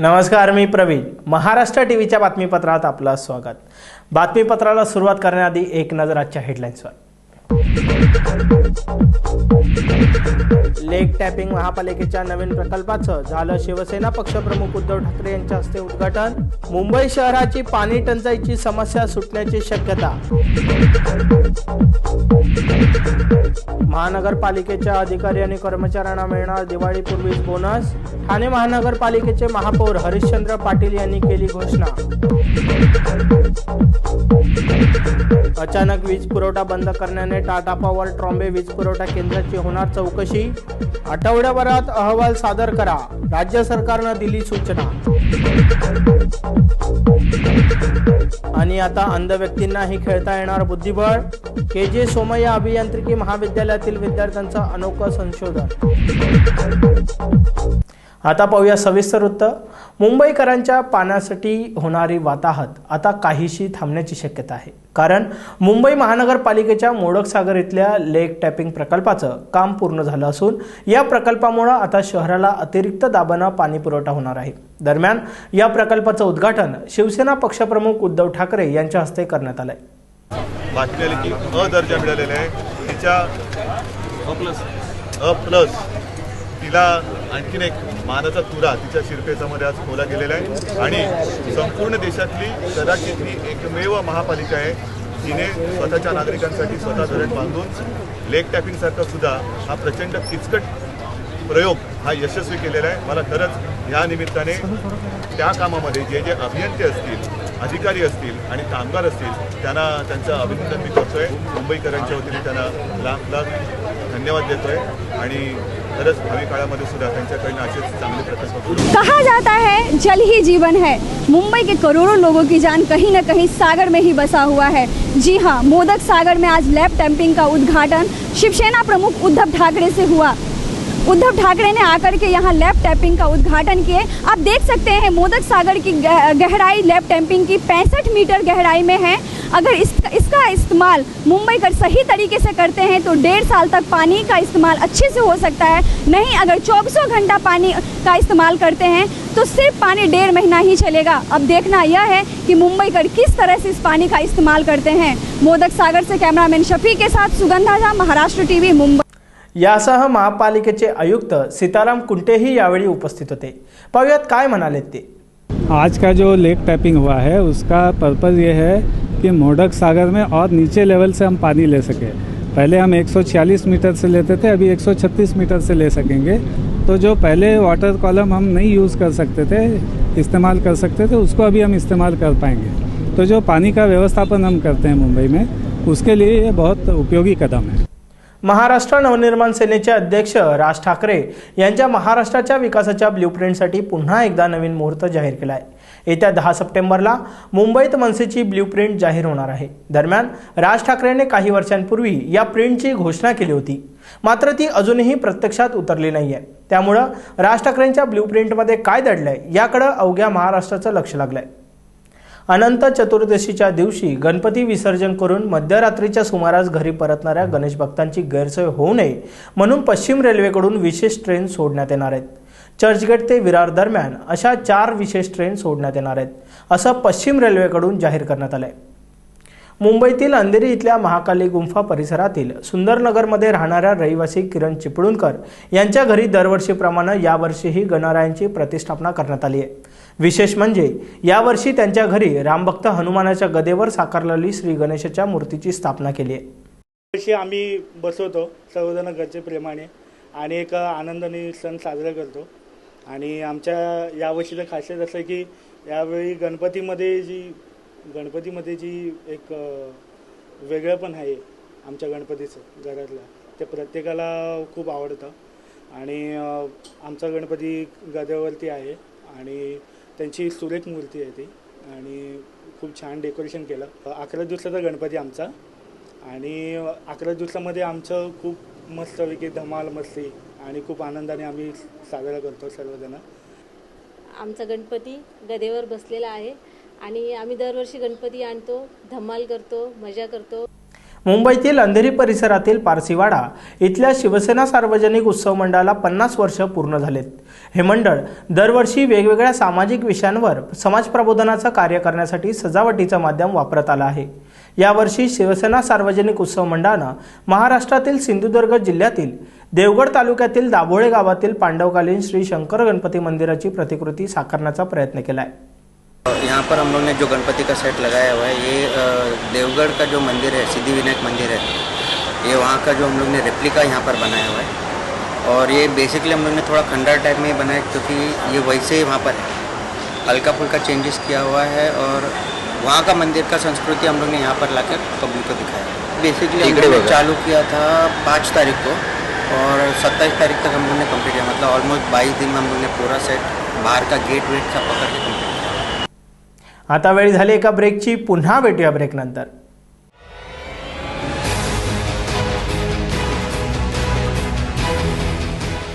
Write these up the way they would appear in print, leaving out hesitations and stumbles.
नमस्कार, मी प्रवीण. महाराष्ट्र टीव्हीच्या बातमीपत्रात आपलं स्वागत. बातमीपत्राला सुरुवात करण्याआधी एक नजर आजच्या हेडलाईन्सवर. लेक टॅपिंग महापालिकेच्या नवीन प्रकल्पाचं झालं शिवसेना पक्षप्रमुख उद्धव ठाकरे यांच्या हस्ते उद्घाटन. मुंबई शहराची पाणी टंचाईची समस्या सुटण्याची शक्यता. महानगरपालिकेच्या अधिकारी आणि कर्मचाऱ्यांना मिळणार दिवाळीपूर्वीच बोनस. ठाणे महानगरपालिकेचे महापौर हरिश्चंद्र पाटील यांनी केली घोषणा. अचानक वीज पुरवठा बंद करण्याने टाटा पॉवर ट्रॉम्बे वीज पुरवठा केंद्राची होणार चौकशी. आठवड्याभरात अहवाल सादर करा, राज्य सरकारनं दिली सूचना. आणि आता अंध व्यक्तींनाही खेळता येणार बुद्धिबळ. KJ सोमय्या अभियांत्रिकी महाविद्यालयातील विद्यार्थ्यांचं अनोखं संशोधन. आता पाहूया सविस्तर वृत्त. मुंबईकरांच्या पाण्यासाठी होणारी वाताहत आता काहीशी थांबण्याची शक्यता आहे, कारण मुंबई महानगरपालिकेच्या मोडकसागर इथल्या लेक टॅपिंग प्रकल्पाचं काम पूर्ण झालं असून या प्रकल्पामुळे आता शहराला अतिरिक्त दाबानं पाणी पुरवठा होणार आहे. दरम्यान या प्रकल्पाचं उद्घाटन शिवसेना पक्षप्रमुख उद्धव ठाकरे यांच्या हस्ते करण्यात आलंय. बातमी आली की अ दर्जा मिळालेला आहे, तिच्या अ प्लस तिला आणखीन एक मानाचा तुरा तिच्या शिरपेचामध्ये आज खोला गेलेला आहे. आणि संपूर्ण देशातली कदाचित ही एकमेव महापालिका आहे तिने स्वतःच्या नागरिकांसाठी स्वतः धरण बांधून लेक टॅपिंगसारखा सुद्धा हा प्रचंड किचकट प्रयोग हा यशस्वी केलेला आहे. मला खरंच या निमित्ताने त्या कामामध्ये जे जे अभियंते असतील, अधिकारी असतील आणि कामगार असतील त्यांना त्यांचं अभिनंदन मी करतोय. मुंबईकरांच्या वतीने त्यांना लाख लाख धन्यवाद देतोय आणि खरंच भावी काळामध्ये सुद्धा त्यांच्याकडनं असेच चांगले प्रकल्प. कहा जाता है जल ही जीवन है. मुंबई के करोड़ों लोगों की जान कहीं न कहीं सागर में ही बसा हुआ है. जी हाँ, मोदक सागर में आज लैब टैंपिंग का उद्घाटन शिवसेना प्रमुख उद्धव ठाकरे से हुआ. उद्धव ठाकरे ने आकर के यहाँ लैब टैपिंग का उद्घाटन किए. आप देख सकते हैं मोदक सागर की गहराई लैब टैपिंग की 65 मीटर गहराई में है. अगर इसका इस्तेमाल मुंबईकर सही तरीके से करते हैं तो 1.5 साल तक पानी का इस्तेमाल अच्छे से हो सकता है. नहीं, अगर 24 घंटा पानी का इस्तेमाल करते हैं तो सिर्फ पानी 1.5 महीना ही चलेगा. अब देखना यह है कि मुंबईकर किस तरह से इस पानी का इस्तेमाल करते हैं. मोदक सागर से कैमरामैन शफी के साथ सुगंधा झा, महाराष्ट्र टीवी, मुंबई. यासह महापालिकेचे आयुक्त सीताराम कुंटेही यावेळी उपस्थित होते. पाहुयात काय म्हणाले ते. आज का जो लेक टैपिंग हुआ है उसका पर्पज़ ये है कि मोडक सागर में और नीचे लेवल से हम पानी ले सकें. पहले हम 146 मीटर से लेते थे, अभी 136 मीटर से ले सकेंगे. तो जो पहले वाटर कॉलम हम नहीं यूज़ कर सकते थे, इस्तेमाल कर सकते थे, उसको अभी हम इस्तेमाल कर पाएंगे. तो जो पानी का व्यवस्थापन हम करते हैं मुंबई में, उसके लिए ये बहुत उपयोगी कदम है. महाराष्ट्र नवनिर्माण सेनेचे अध्यक्ष राज ठाकरे यांच्या महाराष्ट्राच्या विकासाच्या ब्ल्यूप्रिंटसाठी पुन्हा एकदा नवीन मुहूर्त जाहीर केला आहे. येत्या 10 सप्टेंबरला मुंबईत मनसेची ब्ल्यूप्रिंट जाहीर होणार आहे. दरम्यान राज ठाकरेंनी काही वर्षांपूर्वी या प्रिंटची घोषणा केली होती, मात्र ती अजूनही प्रत्यक्षात उतरली नाही आहे. त्यामुळं राज ठाकरेंच्या ब्ल्यूप्रिंटमध्ये काय दडलंय याकडे अवघ्या महाराष्ट्राचं लक्ष लागलंय. अनंत चतुर्दशीच्या दिवशी गणपती विसर्जन करून मध्यरात्रीच्या सुमारास घरी परतणाऱ्या गणेश भक्तांची गैरसोय होऊ नये म्हणून पश्चिम रेल्वेकडून विशेष ट्रेन सोडण्यात येणार आहेत. चर्चगेट ते विरार दरम्यान अशा 4 विशेष ट्रेन सोडण्यात येणार आहेत, असं पश्चिम रेल्वेकडून जाहीर करण्यात आलंय. मुंबईतील अंधेरी इथल्या महाकाली गुंफा परिसरातील सुंदरनगरमध्ये राहणाऱ्या रहिवासी किरण चिपळूणकर यांच्या घरी दरवर्षीप्रमाणे यावर्षीही गणरायांची प्रतिष्ठापना करण्यात आली आहे. विशेष म्हणजे यावर्षी त्यांच्या घरी रामभक्त हनुमानाच्या गदेवर साकारलेली श्री गणेशाच्या मूर्तीची स्थापना केली आहे. यावर्षी आम्ही बसवतो सर्वजण घरचे प्रेमाने आणि एक आनंदाने सण साजरा करतो. आणि आमच्या यावर्षीचं खासियत असं की यावेळी गणपतीमध्ये जी एक वेगळं पण आहे आमच्या गणपतीचं घरातलं, ते प्रत्येकाला खूप आवडतं. आणि आमचा गणपती गदेवरती आहे आणि त्यांची सुरेख मूर्ती आहे ती, आणि खूप छान डेकोरेशन केलं. 11 दिवसाचा गणपती आमचा, आणि 11 दिवसामध्ये आमचं खूप मस्तपैकी धमाल मस्ती आणि खूप आनंदाने आम्ही साजरा करतो सर्वजण. आमचा गणपती गदेवर बसलेला आहे आणि आम्ही दरवर्षी गणपती आणतो, धमाल करतो, मजा करतो. मुंबईतील अंधेरी परिसरातील पारसीवाडा इथल्या शिवसेना सार्वजनिक उत्सव मंडळाला 50 वर्ष पूर्ण झालेत। हे मंडळ दरवर्षी वेगवेगळ्या सामाजिक विषयांवर समाज प्रबोधनाचं कार्य करण्यासाठी सजावटीचं माध्यम वापरत आलं आहे। यावर्षी शिवसेना सार्वजनिक उत्सव मंडळानं महाराष्ट्रातील सिंधुदुर्ग जिल्ह्यातील देवगड तालुक्यातील दाभोळे गावातील पांडवकालीन श्री शंकर गणपती मंदिराची प्रतिकृती साकारण्याचा प्रयत्न केला आहे। यहाँ पर हम लोग ने जो गणपति का सेट लगाया हुआ है, ये देवगढ़ का जो मंदिर है, सिद्धिविनायक मंदिर है, ये वहाँ का जो हम लोग ने रेप्लिका यहाँ पर बनाया हुआ है। और ये बेसिकली हम लोग ने थोड़ा खंडर टाइप में ही बनाया क्योंकि ये वैसे ही वहाँ पर है, हल्का फुल्का चेंजेस किया हुआ है। और वहाँ का मंदिर का संस्कृति हम लोग ने यहाँ पर लाकर पब्लिक को दिखाया। बेसिकली हम लोग ने चालू किया था 5 तारीख को और 27 तारीख तक हम लोग ने कम्प्लीट किया, मतलब ऑलमोस्ट 22 दिन में हम लोग ने पूरा सेट बाहर का गेट वेट सब पकड़ के कम्प्लीट किया। आता वेळ झाली एका ब्रेकची, पुन्हा भेटूया ब्रेक नंतर।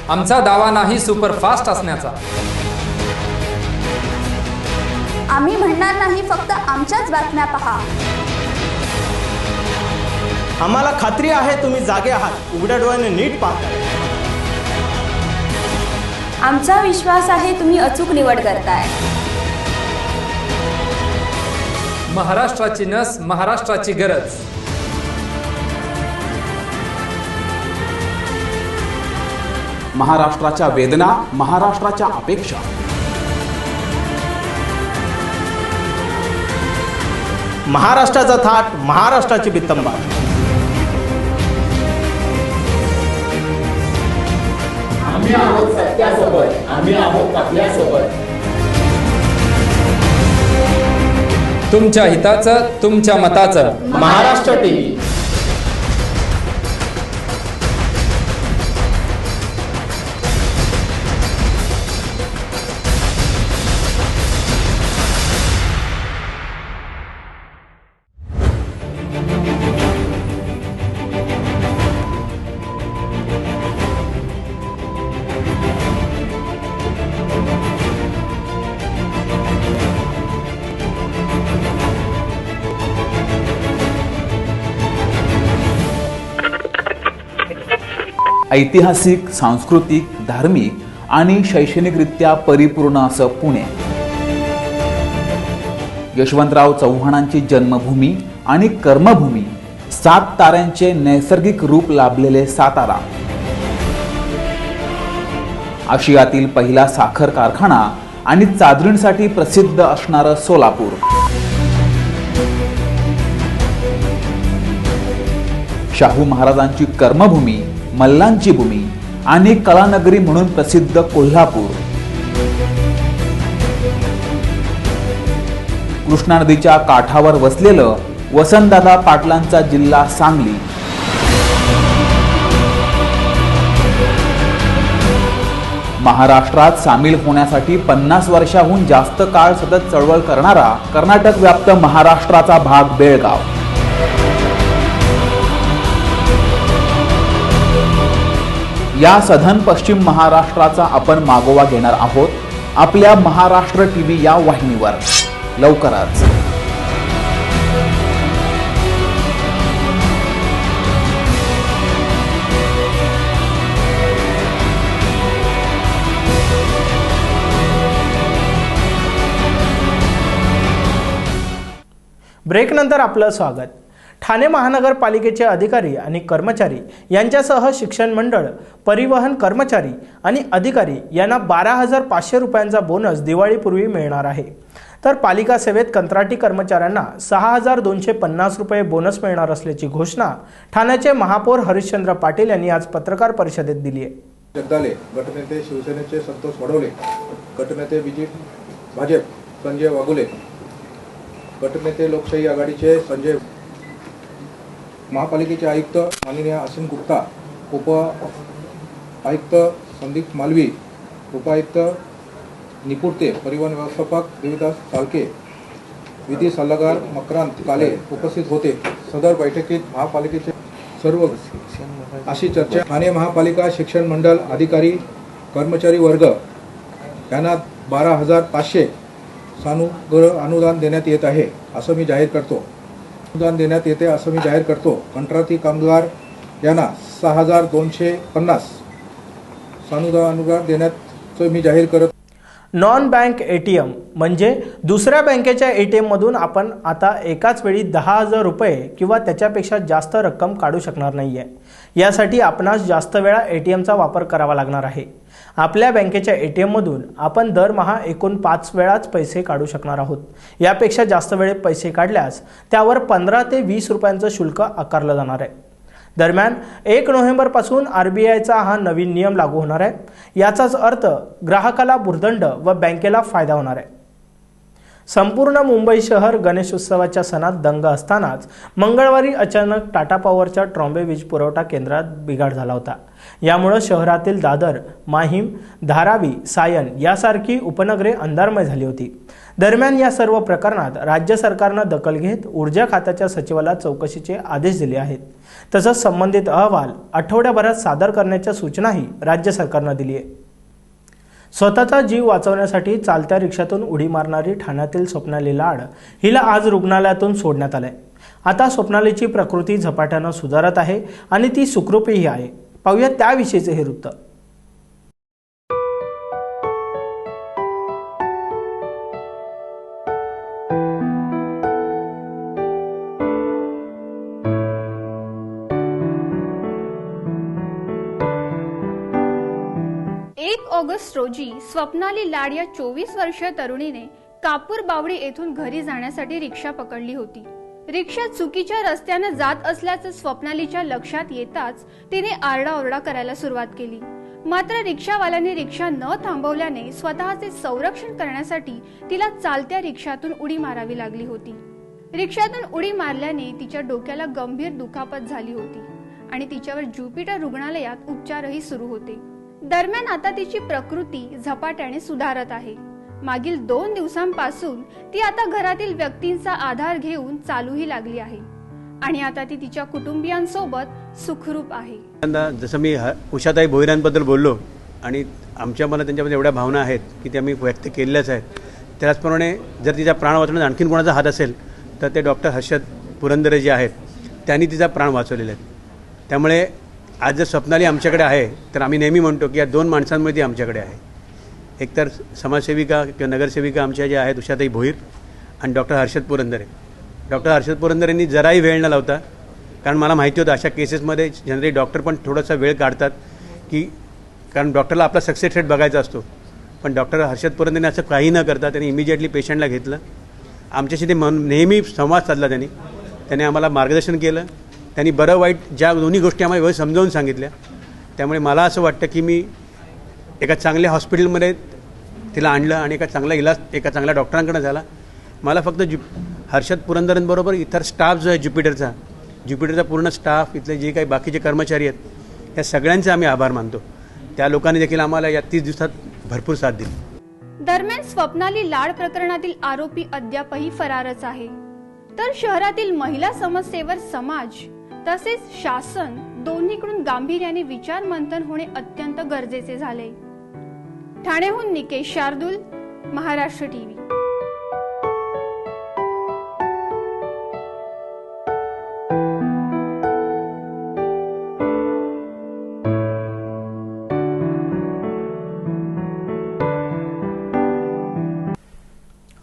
आमचा दावा नाही सुपरफास्ट असण्याचा, आम्ही म्हणणार नाही फक्त आमच्याच बातम्या पहा। आम्हाला खात्री आहे तुम्ही जागे आहात, उघड्या डोळ्याने नीट पाहताय। आमचा विश्वास आहे तुम्ही अचूक निवड करताय। महाराष्ट्राची नस, महाराष्ट्राची गरज। महाराष्ट्राच्या वेदना, महाराष्ट्राच्या अपेक्षा। महाराष्ट्राचा थाट, महाराष्ट्राची बित्तंबा। आम्ही आहोत सत्यासोबत, आम्ही आहोत आपल्यासोबत। तुमच्या हिताचं, तुमच्या मताचं, महाराष्ट्र टीव्ही। ऐतिहासिक, सांस्कृतिक, धार्मिक आणि शैक्षणिकरित्या परिपूर्ण असं पुणे। यशवंतराव चव्हाणांची जन्मभूमी आणि कर्मभूमी, 7 ताऱ्यांचे नैसर्गिक रूप लाभलेले सातारा। आशियातील पहिला साखर कारखाना आणि चादरींसाठी प्रसिद्ध असणारं सोलापूर। शाहू महाराजांची कर्मभूमी, मल्लांची भूमी आणि कलानगरी म्हणून प्रसिद्ध कोल्हापूर। कृष्णा नदीच्या काठावर वसलेलं वसंतदादा पाटलांचा जिल्हा सांगली। महाराष्ट्रात सामील होण्यासाठी 50 वर्षाहून जास्त काळ सतत चळवळ करणारा कर्नाटक व्याप्त महाराष्ट्राचा भाग बेळगाव। या सधन पश्चिम महाराष्ट्राचा आपण मागोवा घेणार आहोत आपल्या महाराष्ट्र टीव्ही या वाहिनीवर लवकरच। ब्रेक नंतर आपलं स्वागत। ठाणे महानगरपालिकेचे अधिकारी आणि कर्मचारी यांच्यासह शिक्षण मंडळ, परिवहन कर्मचारी आणि अधिकारी यांना 12,500 रुपयांचा बोनस दिवाळीपूर्वी मिळणार आहे। तर पालिका सेवेत कंत्राटी कर्मचाऱ्यांना 6,250 रुपये बोनस मिळणार असल्याची घोषणा ठाण्याचे महापौर हरिश्चंद्र पाटील यांनी आज पत्रकार परिषदेत दिली आहे। जगदाले, गटनेते शिवसेनेचे संतोष वडवले, गटनेते भाजप संजय वाघुले, गटनेते लोकशाही आघाडीचे संजय, महापालिकेचे आयुक्त माननीय असीम गुप्ता, उप आयुक्त संदीप मालवी, उपायुक्त निपुर्ते, परिवहन व्यवस्थापक देविदास साळके, विधी सल्लागार मकरांत काले उपस्थित होते। सदर बैठकीत महापालिकेचे सर्व अशी चर्चा। ठाणे महापालिका शिक्षण मंडळ अधिकारी कर्मचारी वर्ग यांना 12,500 अनुदान देण्यात येत आहे असं मी जाहीर करतो। अनुदान देण्यात येते असं मी जाहीर करतो. कंत्राटी कामगार यांना 6,250 अनुदान देण्याचं मी जाहीर करत. नॉन बँक ATM म्हणजे दुसऱ्या बँकेच्या ATM मधून आपण आता एकाच वेळी 10,000 रुपये किंवा त्याच्यापेक्षा जास्त रक्कम काढू शकणार नाही आहे. यासाठी आपणास जास्त वेळा ATMचा वापर करावा लागणार आहे. आपल्या बँकेच्या ATM मधून आपण दरमहा एकूण 5 वेळाच पैसे काढू शकणार आहोत. यापेक्षा जास्त वेळ पैसे काढल्यास त्यावर 15 ते 20 रुपयांचं शुल्क आकारलं जाणार आहे. दरम्यान 1 नोव्हेंबरपासून RBIचा हा नवीन नियम लागू होणार आहे. याचाच अर्थ ग्राहकाला भुर्दंड व बँकेला फायदा होणार आहे. संपूर्ण मुंबई शहर गणेशोत्सवाच्या सणात दंग असतानाच मंगळवारी अचानक टाटा पॉवरच्या ट्रॉम्बे वीज पुरवठा केंद्रात बिघाड झाला होता. यामुळे शहरातील दादर, माहीम, धारावी, सायन यासारखी उपनगरे अंधारमय झाली होती. दरम्यान या सर्व प्रकरणात राज्य सरकारनं दखल घेत ऊर्जा खात्याच्या सचिवाला चौकशीचे आदेश दिले आहेत. तसंच संबंधित अहवाल आठवड्याभरात सादर करण्याच्या सूचनाही राज्य सरकारनं दिली आहे. स्वतःचा जीव वाचवण्यासाठी चालत्या रिक्षातून उडी मारणारी ठाण्यातील स्वप्नाली लाड हिला आज रुग्णालयातून सोडण्यात आलंय. आता स्वप्नालीची प्रकृती झपाट्यानं सुधारत आहे आणि ती सुखरूपही आहे. पाहूया त्याविषयीचे हे वृत्त. ऑगस्ट रोजी स्वप्नाली लाड या 24 वर्षीय तरुणीने कापूर बावडी येथून घरी जाण्यासाठी रिक्षा पकडली होती. रिक्षा चुकीच्या रस्त्याने जात असल्याचं स्वप्नालीच्या लक्षात येताच तिने आरडाओरडा करायला सुरुवात केली. मात्र रिक्षावाल्याने रिक्षा न थांबवल्याने स्वतःचे संरक्षण करण्यासाठी तिला चालत्या रिक्षातून उडी मारावी लागली होती. रिक्षातून उडी मारल्याने तिच्या डोक्याला गंभीर दुखापत झाली होती आणि तिच्यावर ज्युपिटर रुग्णालयात उपचारही सुरू होते. दरम्यान आता तिची प्रकृती झपाट्याने सुधारत आहे. मागील 2 दिवसांपासून ती आता घरातील व्यक्तींचा आधार घेऊन चालूही लागली आहे आणि आता ती तिच्या कुटुंबियांसोबत सुखरूप आहे. जसं मी उषाताई भोईरांबद्दल बोललो आणि आमच्या मनात त्यांच्यामध्ये एवढ्या भावना आहेत की त्या मी व्यक्त केलेल्याच आहेत. त्याचप्रमाणे जर तिचा प्राण वाचवण्यात आणखीन कोणाचा हात असेल तर ते डॉक्टर हर्षद पुरंदरे जे आहेत त्यांनी तिचा प्राण वाचवलेला आहे. त्यामुळे आज जर स्वप्नाली आमच्याकडे आहे तर आम्ही नेहमी म्हणतो की या 2 माणसांमुळे ती आमच्याकडे आहे. एकतर समाजसेविका किंवा नगरसेविका आमच्या ज्या आहेत उषाताई भोईर आणि डॉक्टर हर्षद पुरंदरे. डॉक्टर हर्षद पुरंदरेंनी जराही वेळ न लावता, कारण मला माहिती होतं अशा केसेसमध्ये जनरली डॉक्टर पण थोडासा वेळ काढतात की कारण डॉक्टरला आपला सक्सेस रेट बघायचा असतो. पण डॉक्टर हर्षद पुरंदरेने असं काही न करता त्यांनी इमिजिएटली पेशंटला घेतलं. आमच्याशी ते नेहमी संवाद साधला. त्यांनी आम्हाला मार्गदर्शन केलं. त्यांनी बरं वाईट ज्या दोन्ही गोष्टी आम्हाला व्यवस्थित समजावून सांगितल्या. त्यामुळे मला असं वाटतं की मी एका चांगल्या हॉस्पिटलमध्ये तिला आणलं आणि एका चांगला इलाज एका चांगल्या डॉक्टरांकडे झाला. मला फक्त हर्षद पुरंदरेंबरोबर इतर स्टाफ जो आहे ज्युपिटरचा पूर्ण स्टाफ, इथले जे काही बाकीचे कर्मचारी आहेत, या सगळ्यांचे आम्ही आभार मानतो. त्या लोकांनी देखील आम्हाला या 30 दिवसात भरपूर साथ दिली. दरम्यान स्वप्नाली लाड प्रकरणातील आरोपी अद्यापही फरारच आहे. तर शहरातील महिला समस्येवर समाज तसेच शासन दोन्हीकडून गांभीर्याने विचार मंथन होणे अत्यंत गरजेचे झाले. ठाणेहून निकेश शार्दूल, महाराष्ट्र टीव्ही.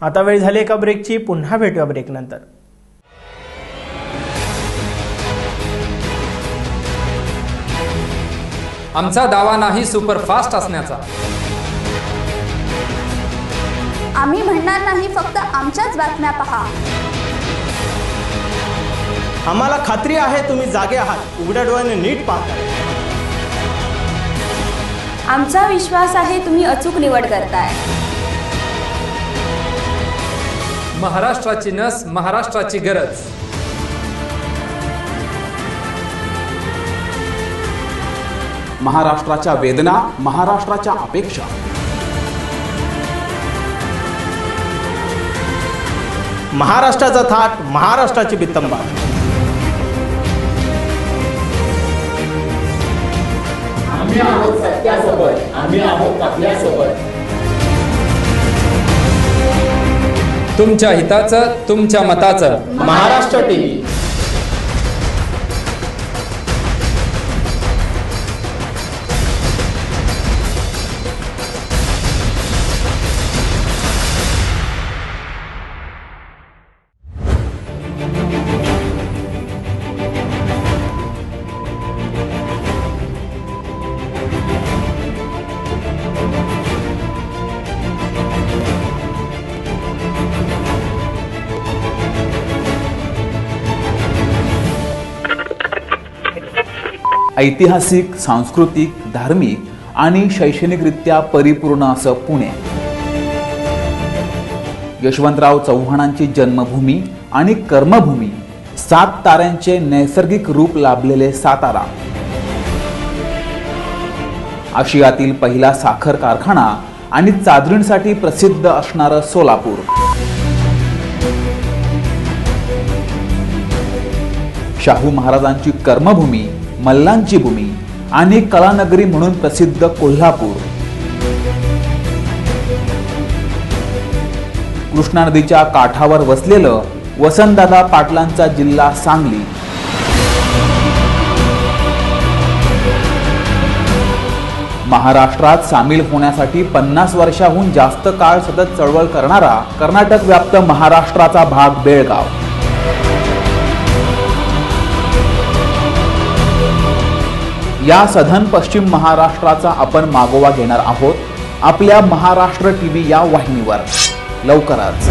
आता वेळ झाली एका ब्रेकची. पुन्हा भेटूया ब्रेक नंतर. आमचा दावा नाही सुपरफास्ट असण्याचा. आम्ही म्हणणार नाही फक्त आमच्याच बातम्या पहा. आम्हाला खात्री आहे तुम्ही जागे आहात, उघड्या डोळ्याने नीट पाहता. आमचा विश्वास आहे तुम्ही अचूक निवड करताय. महाराष्ट्राची नस, महाराष्ट्राची गरज. महाराष्ट्राच्या वेदना, महाराष्ट्राच्या अपेक्षा. महाराष्ट्राचा थाट, महाराष्ट्राची बित्तंबा. आम्ही आहोत सत्यासोबत, आम्ही आहोत आपल्यासोबत. तुमच्या हिताचं, तुमच्या मताचं महाराष्ट्र टीव्ही. ऐतिहासिक, सांस्कृतिक, धार्मिक आणि शैक्षणिकरित्या परिपूर्ण असं पुणे. यशवंतराव चव्हाणांची जन्मभूमी आणि कर्मभूमी, 7 ताऱ्यांचे नैसर्गिक रूप लाभलेले सातारा. आशियातील पहिला साखर कारखाना आणि चादरींसाठी प्रसिद्ध असणारं सोलापूर. शाहू महाराजांची कर्मभूमी, मल्लांची भूमी आणि कलानगरी म्हणून प्रसिद्ध कोल्हापूर. कृष्णा नदीच्या काठावर वसलेलं वसंतदादा पाटलांचा जिल्हा सांगली. महाराष्ट्रात सामील होण्यासाठी 50 वर्षाहून जास्त काळ सतत चळवळ करणारा कर्नाटक व्याप्त महाराष्ट्राचा भाग बेळगाव. या सधन पश्चिम महाराष्ट्राचा आपण मागोवा घेणार आहोत आपल्या महाराष्ट्र टीव्ही या वाहिनीवर लवकरच.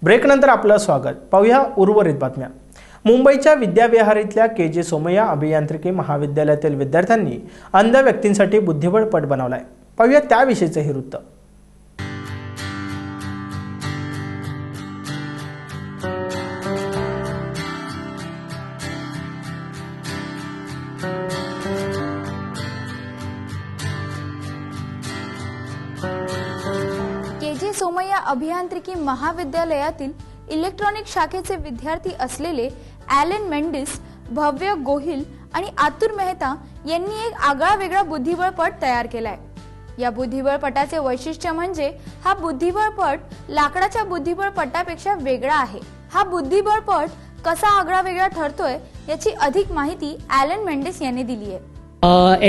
ब्रेकनंतर आपलं स्वागत. पाहूया उर्वरित बातम्या. मुंबईच्या विद्याविहार इथल्या KJ सोमय्या अभियांत्रिकी महाविद्यालयातील विद्यार्थ्यांनी अंध व्यक्तींसाठी बुद्धिबळ पट बनवलाय. पाहूया त्याविषयीचं हे वृत्त. KJ सोमय्या अभियांत्रिकी महाविद्यालयातील इलेक्ट्रॉनिक शाखेचे विद्यार्थी असलेले ॲलन मेंडिस, भव्य गोहिल आणि आतुर मेहता यांनी एक आगळा वेगळा बुद्धिबळ पट तयार केलाय. या बुद्धिबळ पटाचे वैशिष्ट्य म्हणजे हा बुद्धिबळ पट लाकडाच्या बुद्धिबळ पटापेक्षा वेगळा आहे. हा बुद्धिबळ पट कसा आगळा वेगळा ठरतोय याची अधिक माहिती ॲलन मेंडिस यांनी दिली आहे.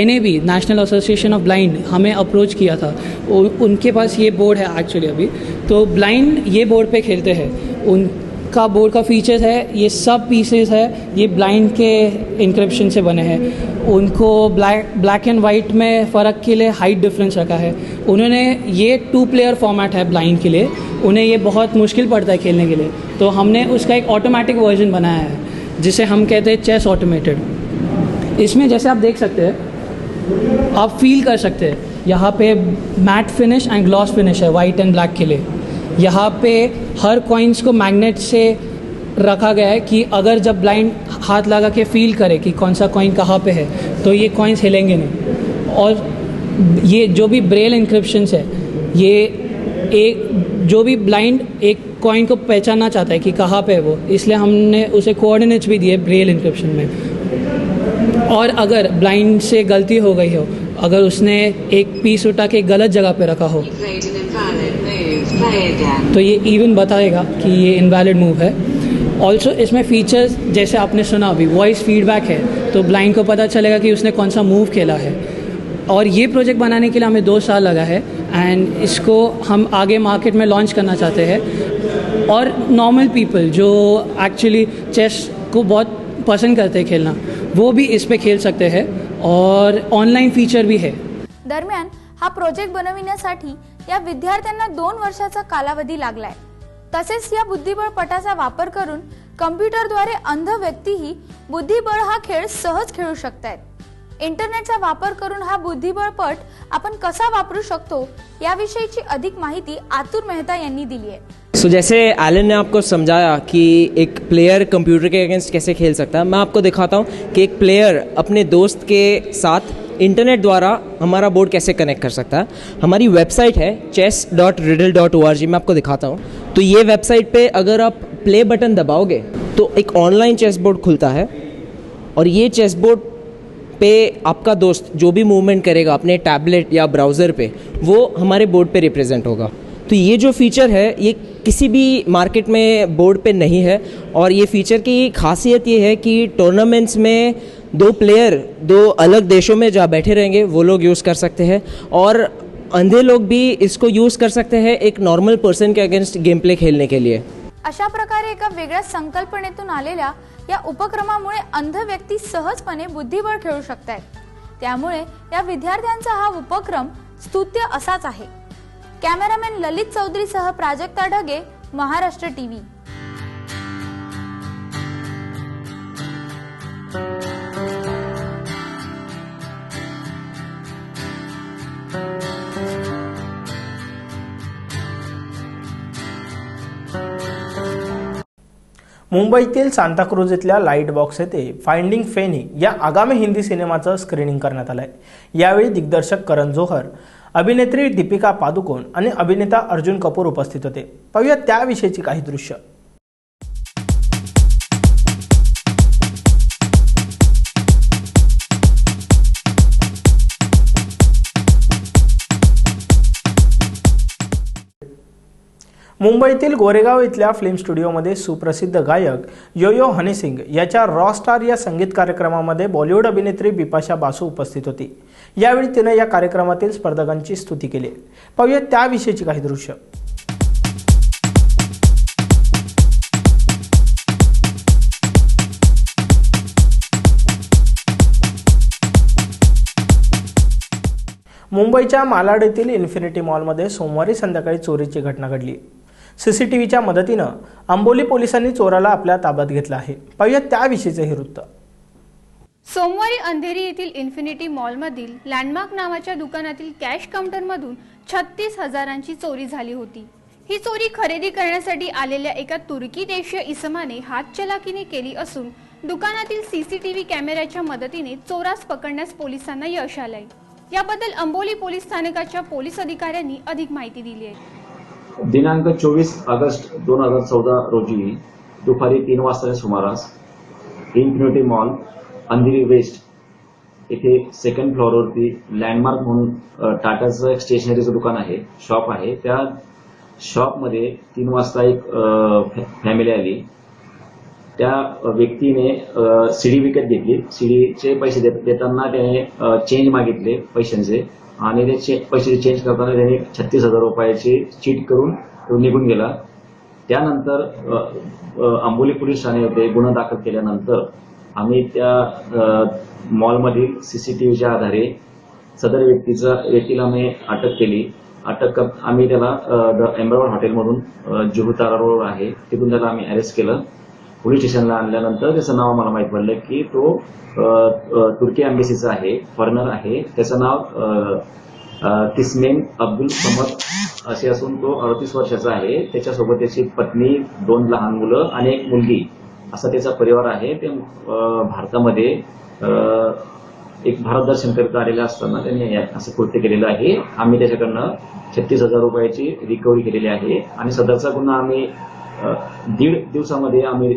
NAB national association of blind हमें अप्रोच किया था. उनके पास ये बोर्ड है एक्चुअली अभी, तो ब्लाइंड ये बोर्ड पे खेलते हैं. उनका बोर्ड का फीचर्स है, ये सब पीसेस है ये ब्लाइंड के इंक्रिप्शन से बने हैं. उनको ब्लैक एंड वाइट में फ़र्क के लिए हाइट डिफरेंस रखा है. उन्होंने ये 2 प्लेयर फॉर्मेट है ब्लाइंड के लिए, उन्हें ये बहुत मुश्किल पड़ता है खेलने के लिए, तो हमने उसका एक ऑटोमेटिक वर्जन बनाया है जिसे हम कहते हैं चेस ऑटोमेटेड. इसमें जैसे आप देख सकते हैं, आप फील कर सकते हैं, यहाँ पे matte finish and gloss finish है वाइट एंड ब्लैक के लिए. यहाँ पे हर कॉइन्स को मैग्नेट से रखा गया है कि अगर जब ब्लाइंड हाथ लगा के फील करे कि कौन सा कॉइन कहाँ पे है तो ये कॉइन्स हिलेंगे नहीं. और ये जो भी ब्रेल इंक्रिप्शंस है, ये एक जो भी ब्लाइंड एक कॉइन को पहचानना चाहता है कि कहाँ पे है वो, इसलिए हमने उसे कोऑर्डिनेट्स भी दिए ब्रेल इंक्रिप्शन में. और अगर ब्लाइंड से गलती हो गई हो, अगर उसने एक पीस उठा के गलत जगह पे रखा हो तो ये इवन बताएगा कि ये इनवैलिड मूव है. ऑल्सो इसमें फीचर्स जैसे आपने सुना अभी वॉइस फीडबैक है, तो ब्लाइंड को पता चलेगा कि उसने कौन सा मूव खेला है. और ये प्रोजेक्ट बनाने के लिए हमें 2 साल लगा है एंड इसको हम आगे मार्केट में लॉन्च करना चाहते हैं. और नॉर्मल पीपल जो एक्चुअली चेस को बहुत पसंद करते हैं खेलना, वो भी इस पे खेल सकते हैं और ऑनलाइन फीचर भी है. दरम्यान हा प्रोजेक्ट बनविण्यासाठी या विद्यार्थ्यांना 2 वर्षाचा कालावधी लागलाय. तसेच या बुद्धिबळ पटाचा वापर करून कम्प्युटरद्वारे अंध व्यक्तीही बुद्धिबळ हा खेळ सहज खेळू शकतात. इंटरनेटचा वापर करून हा बुद्धिबळ पट आपण कसा वापरू शकतो याविषयीची अधिक माहिती आतुर मेहता यांनी दिली आहे. जैसे एलन ने आपको समझाया कि एक प्लेयर कंप्यूटर के अगेंस्ट कैसे खेल सकता है, मैं आपको दिखाता हूँ कि एक प्लेयर अपने दोस्त के साथ इंटरनेट द्वारा हमारा बोर्ड कैसे कनेक्ट कर सकता है। हमारी वेबसाइट है chess.riddle.org, मैं आपको दिखाता हूँ। तो ये वेबसाइट पे अगर आप प्ले बटन दबाओगे तो एक ऑनलाइन चेस बोर्ड खुलता है और ये चेस बोर्ड पे आपका दोस्त जो भी मूवमेंट करेगा अपने टैबलेट या ब्राउज़र पे, वो हमारे बोर्ड पे रिप्रेजेंट होगा। तो ये जो फीचर है ये किसी भी मार्केट में बोर्ड पे नहीं है और ये फीचर की खासियत ये है कि टूर्नामेंट्स में दो प्लेयर दो अलग देशों में जहाँ बैठे रहेंगे वो लोग यूज़ कर सकते हैं और अंधे लोग भी इसको यूज़ कर सकते हैं एक नॉर्मल पर्सन के अगेंस्ट गेम प्ले खेलने के लिए। अशा प्रकारे एका वेगळ्या संकल्पनेतून आलेल्या या उपक्रमामुळे अंध व्यक्ती सहजपणे बुद्धिबळ खेळू शकतात। त्यामुळे या विद्यार्थ्यांचा हा उपक्रम स्तुत्य असाच आहे। कॅमेरामॅन ललित चौधरी सह प्राजक्ता ढगे, महाराष्ट्र टीव्ही। मुंबईतील सांताक्रूज इथल्या लाईट बॉक्स येथे फाइंडिंग फेनी या आगामी हिंदी सिनेमाचं स्क्रीनिंग करण्यात आलंय। यावेळी दिग्दर्शक करण जोहर, अभिनेत्री दीपिका पादुकोण आणि अभिनेता अर्जुन कपूर उपस्थित होते। पाहूया त्याविषयीची काही दृश्य। मुंबईतील गोरेगाव इथल्या फिल्म स्टुडिओमध्ये सुप्रसिद्ध गायक योयो हनी सिंग याच्या रॉ स्टार या संगीत कार्यक्रमामध्ये बॉलिवूड अभिनेत्री बिपाशा बासू उपस्थित होती। यावेळी तिने या कार्यक्रमातील स्पर्धकांची स्तुती केली। पाहूया त्याविषयीची काही दृश्य। मुंबईच्या मालाड येथील इन्फिनिटी मॉलमध्ये सोमवारी संध्याकाळी चोरीची घटना घडली। सीसीटीव्हीच्या मदतीने आंबोली पोलिसांनी चोराला आपल्या ताब्यात घेतलं आहे। पाहूया त्याविषयीचे हे वृत्त। सोमवारी अंधेरी येथील इन्फिनिटी मॉलमधील लँडमार्क नावाच्या दुकानातील कॅश काउंटरमधून 36,000ची चोरी झाली होती। ही चोरी खरेदी करण्यासाठी आलेल्या एका तुर्की देशीय इसमाने हातचलाखीने केली असून दुकानातील सीसीटीव्ही कॅमेऱ्याच्या मदतीने चोरास पकडण्यास पोलिसांना यश आले। याबद्दल अंबोली पोलीस स्थानकाच्या पोलीस अधिकाऱ्यांनी अधिक माहिती दिली आहे। दिनांक 24 ऑगस्ट 2014 रोजी दुपारी 3 वाजताच्या सुमारास इन्फिनिटी मॉल अंधेरी वेस्ट येथे सेकंड फ्लोअरवरती लँडमार्क म्हणून टाटाचं एक स्टेशनरीचं दुकान आहे, शॉप आहे। त्या शॉपमध्ये 3 वाजता एक फॅमिली आली। त्या व्यक्तीने सीडी विकत घेतली। सीडीचे पैसे देताना त्याने चेंज मागितले पैशांचे आणि ते पैसे चेंज करताना त्याने 36,000 रुपयाची चीट करून तो निघून गेला। त्यानंतर आंबोली पोलीस ठाणे येथे गुन्हा दाखल केल्यानंतर आम्ही त्या मॉलमधील सीसीटीव्हीच्या आधारे सदर व्यक्तीला आम्ही अटक केली। आम्ही त्याला द एम्बरवर हॉटेलमधून जुहू तारा रोड आहे तिथून त्याला आम्ही अरेस्ट केलं। पोलीस स्टेशनला आणल्यानंतर त्याचं नाव मला माहित पडलं की तो तुर्की एम्बसीचा आहे, फॉरेनर आहे। त्याचं नाव किस्मेन अब्दुल समद असे असून तो 38 वर्षाचा आहे। त्याच्यासोबत त्याची पत्नी, 2 लहान मुलं आणि एक मुलगी असा त्याचा परिवार आहे। ते भारतामध्ये एक भारत दर्शन करता आलेला असताना त्यांनी असं कृत्य केलेलं आहे। आम्ही त्याच्याकडनं 36,000 रुपयाची रिकव्हरी केलेली आहे आणि सदरचा गुन्हा आम्ही 1.5 दिवसामध्ये आम्ही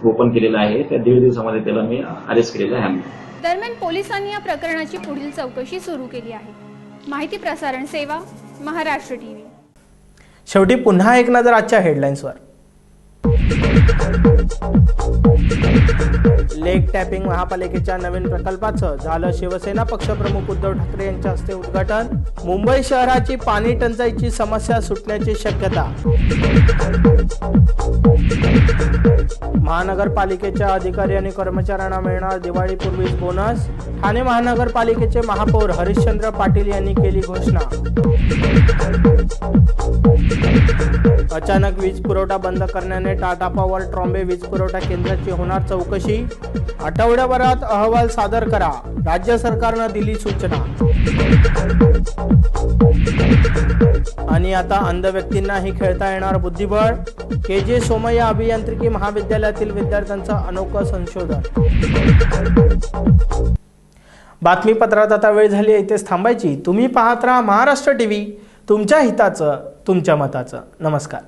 ओपन केलेला आहे। त्या 1.5 दिवसामध्ये त्याला मी अरेस्ट केलेला आहे। दरम्यान पोलिसांनी या प्रकरणाची पुढील चौकशी सुरू केली आहे। माहिती प्रसारण सेवा, महाराष्ट्र टीव्ही। शेवटी पुन्हा एक नजर आजच्या हेडलाईन्सवर। लेक टॅपिंग महापालिकेच्या नवीन प्रकल्पाचं झालं शिवसेना पक्षप्रमुख उद्धव ठाकरे यांच्या हस्ते उद्घाटन। मुंबई शहराची पाणी टंचाईची समस्या सुटण्याची शक्यता। महानगरपालिकेच्या अधिकारी आणि कर्मचाऱ्यांना मिळणार दिवाळीपूर्वीच बोनस। ठाणे महानगरपालिकेचे महापौर हरिश्चंद्र पाटील यांनी केली घोषणा। अचानक वीज पुरवठा बंद करण्याने टाटा पॉवर ट्रॉम्बे वीज पुरवठा केंद्राची होणार चौकशी। आठवड्याभरात अहवाल सादर करा, राज्य सरकारनं दिली सूचना। आणि आता अंध व्यक्तींनाही खेळता येणार बुद्धिबळ। KJ सोमय्या अभियांत्रिकी महाविद्यालयातील विद्यार्थ्यांचं अनोखं संशोधन। बातमीपत्रात आता वेळ झाली आहे इथेच थांबायची. तुम्ही पाहत राहा महाराष्ट्र टीव्ही, तुमच्या हिताचं तुमच्या मताचं. नमस्कार.